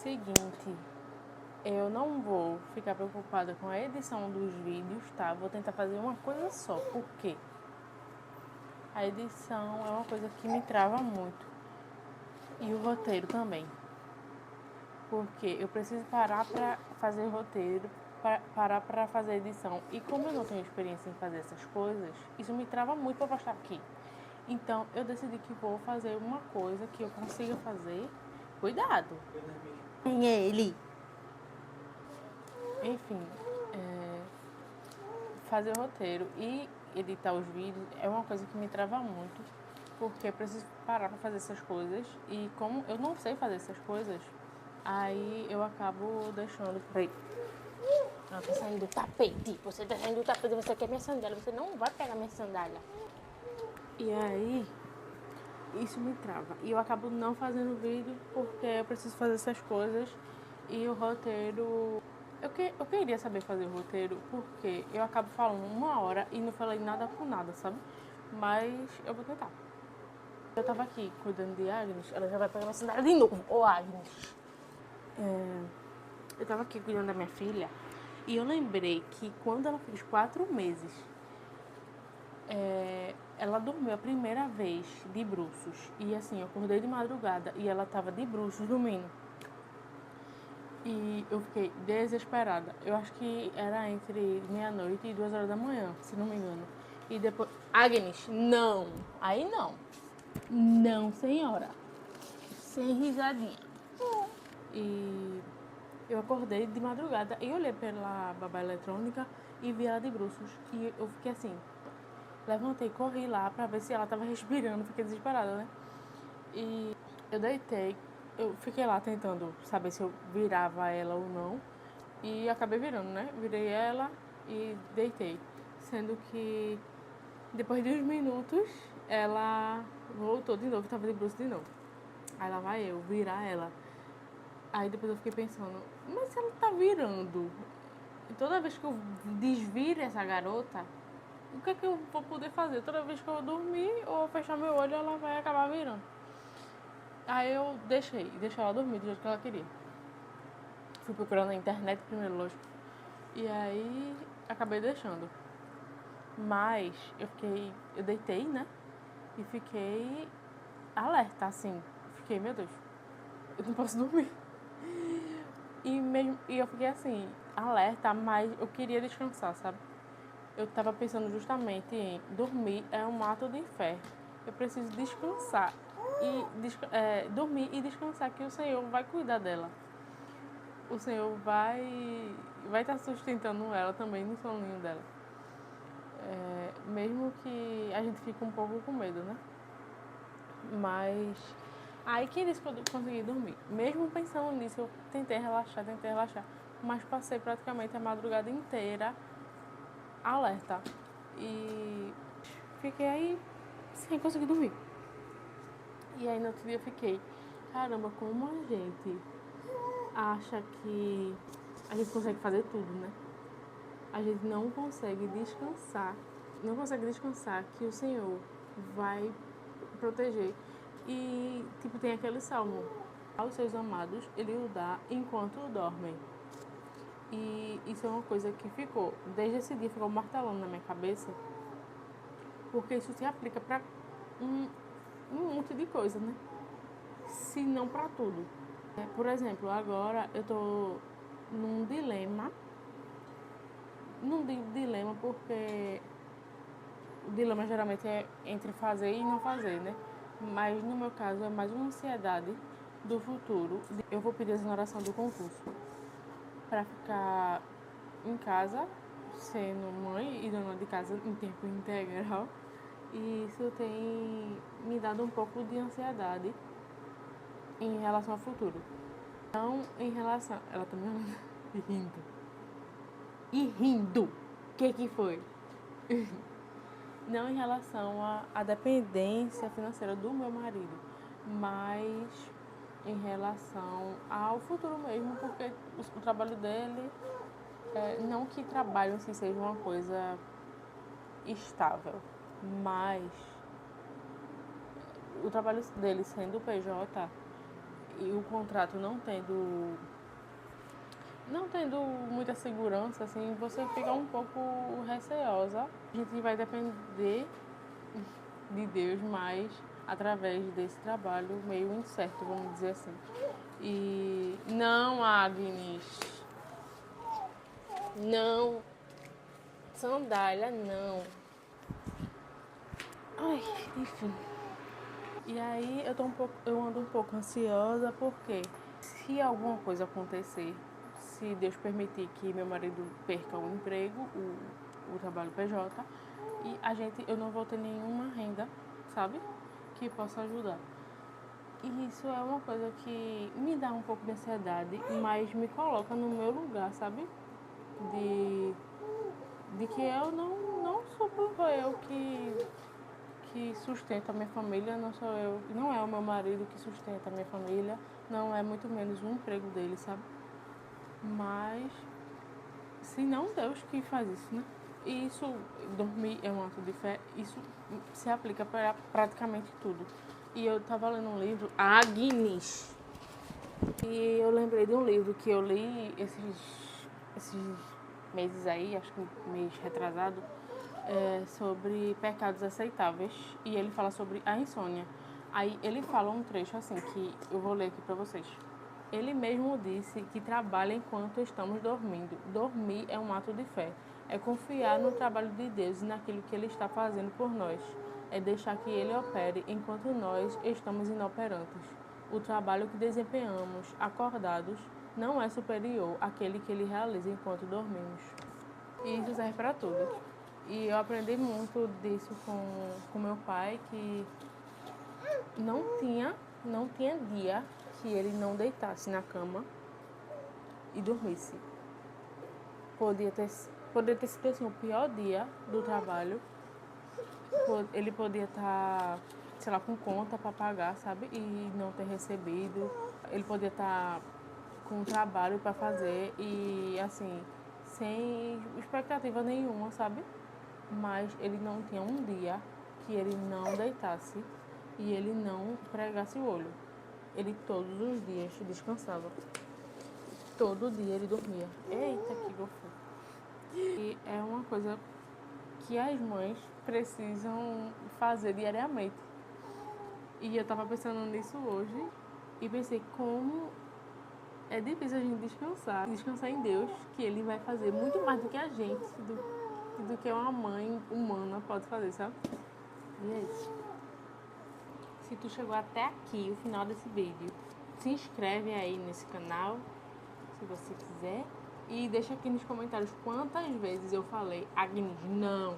seguinte, eu não vou ficar preocupada com a edição dos vídeos, tá? Vou tentar fazer uma coisa só, porque a edição é uma coisa que me trava muito. E o roteiro também. Porque eu preciso parar pra fazer roteiro, parar pra fazer edição. E como eu não tenho experiência em fazer essas coisas, isso me trava muito pra postar aqui. Então, eu decidi que vou fazer uma coisa que eu consiga fazer. Cuidado! Quem é ele? Enfim, fazer roteiro e editar os vídeos é uma coisa que me trava muito, porque eu preciso parar pra fazer essas coisas e como eu não sei fazer essas coisas, aí eu acabo deixando. Peraí. Ela tá saindo do tapete. Você tá saindo do tapete, você quer minha sandália. Você não vai pegar minha sandália. E aí, isso me trava. E eu acabo não fazendo vídeo porque eu preciso fazer essas coisas e o roteiro. Eu queria saber fazer o roteiro porque eu acabo falando uma hora e não falei nada com nada, sabe? Mas eu vou tentar. Eu tava aqui cuidando de Agnes, ela já vai pegar minha sandália de novo. Ô, Agnes. Eu tava aqui cuidando da minha filha e eu lembrei que quando ela fez 4 meses, ela dormiu a primeira vez de bruços. E assim, eu acordei de madrugada e ela tava de bruços dormindo. E eu fiquei desesperada. Eu acho que era entre meia-noite e 2 horas da manhã, se não me engano. E depois. Agnes, não! Aí não! Não, senhora! Sem risadinha. E eu acordei de madrugada e olhei pela babá eletrônica e vi ela de bruços. E eu fiquei assim. Levantei, corri lá pra ver se ela tava respirando. Fiquei desesperada, né? E eu deitei. Eu fiquei lá tentando saber se eu virava ela ou não. E acabei virando, né? Virei ela e deitei. Sendo que depois de uns minutos ela voltou de novo, tava de bruços de novo. Aí lá vai eu virar ela. Aí depois eu fiquei pensando, mas se ela tá virando, e toda vez que eu desviro essa garota, o que é que eu vou poder fazer? Toda vez que eu dormir ou fechar meu olho, ela vai acabar virando. Aí eu deixei ela dormir do jeito que ela queria. Fui procurando na internet primeiro, lógico. E aí acabei deixando. Mas eu deitei, né? E fiquei alerta, assim. Fiquei, meu Deus, eu não posso dormir. E eu fiquei assim, alerta, mas eu queria descansar, sabe? Eu tava pensando justamente em dormir é um ato de fé. Eu preciso descansar. E dormir e descansar, que o Senhor vai cuidar dela. O Senhor vai estar sustentando ela também no soninho dela. Mesmo que a gente fique um pouco com medo, né? Mas aí que eles consegui dormir. Mesmo pensando nisso, eu tentei relaxar. Mas passei praticamente a madrugada inteira alerta. E fiquei aí sem conseguir dormir. E aí no outro dia eu fiquei, caramba, como a gente acha que a gente consegue fazer tudo, né? A gente não consegue descansar que o Senhor vai proteger. E, tipo, tem aquele salmo, aos seus amados, ele o dá enquanto dormem. E isso é uma coisa que ficou, desde esse dia, ficou martelando na minha cabeça, porque isso se aplica pra um monte de coisa, né? Se não pra tudo. Por exemplo, agora eu tô num dilema. Não digo dilema porque o dilema geralmente é entre fazer e não fazer, né? Mas no meu caso é mais uma ansiedade do futuro. Eu vou pedir a exoneração do concurso para ficar em casa, sendo mãe e dona de casa em tempo integral. E isso tem me dado um pouco de ansiedade em relação ao futuro. Não em relação... Ela tá me olhando e rindo. E rindo! O que foi? Não em relação à dependência financeira do meu marido, mas em relação ao futuro mesmo, porque o trabalho dele, não que trabalho em si seja uma coisa estável, mas o trabalho dele sendo PJ, e o contrato não tendo muita segurança, assim, você fica um pouco receosa. A gente vai depender de Deus mais através desse trabalho meio incerto, vamos dizer assim. E não, Agnes, não, sandália não. Ai, enfim. E aí eu ando um pouco ansiosa porque se alguma coisa acontecer, se Deus permitir que meu marido perca o emprego, o trabalho PJ, e eu não vou ter nenhuma renda, sabe? Que possa ajudar. E isso é uma coisa que me dá um pouco de ansiedade, mas me coloca no meu lugar, sabe? De que eu não sou eu que sustenta a minha família, não é o meu marido que sustenta a minha família, não é muito menos o emprego dele, sabe? Mas se não Deus que faz isso, né? E isso, dormir é um ato de fé, isso se aplica para praticamente tudo. E eu estava lendo um livro, Agnes, e eu lembrei de um livro que eu li esses meses aí, acho que um mês retrasado, sobre pecados aceitáveis, e ele fala sobre a insônia. Aí ele fala um trecho assim, que eu vou ler aqui para vocês. Ele mesmo disse que trabalha enquanto estamos dormindo. Dormir é um ato de fé. É confiar no trabalho de Deus e naquilo que Ele está fazendo por nós. É deixar que Ele opere enquanto nós estamos inoperantes. O trabalho que desempenhamos acordados não é superior àquele que Ele realiza enquanto dormimos. E isso serve para tudo. E eu aprendi muito disso com meu pai, que não tinha dia que ele não deitasse na cama e dormisse. Poderia ter sido assim, o pior dia do trabalho. Ele podia estar, sei lá, com conta para pagar, sabe? E não ter recebido. Ele podia estar com trabalho para fazer e, assim, sem expectativa nenhuma, sabe? Mas ele não tinha um dia que ele não deitasse e ele não pregasse o olho. Ele todos os dias descansava. Todo dia ele dormia. Eita, que gofo. E é uma coisa que as mães precisam fazer diariamente. E eu tava pensando nisso hoje e pensei como é difícil a gente descansar. Descansar em Deus, que Ele vai fazer muito mais do que a gente, do que uma mãe humana pode fazer, sabe? E é isso. Se tu chegou até aqui, o final desse vídeo, se inscreve aí nesse canal, se você quiser. E deixa aqui nos comentários quantas vezes eu falei Agnes, não.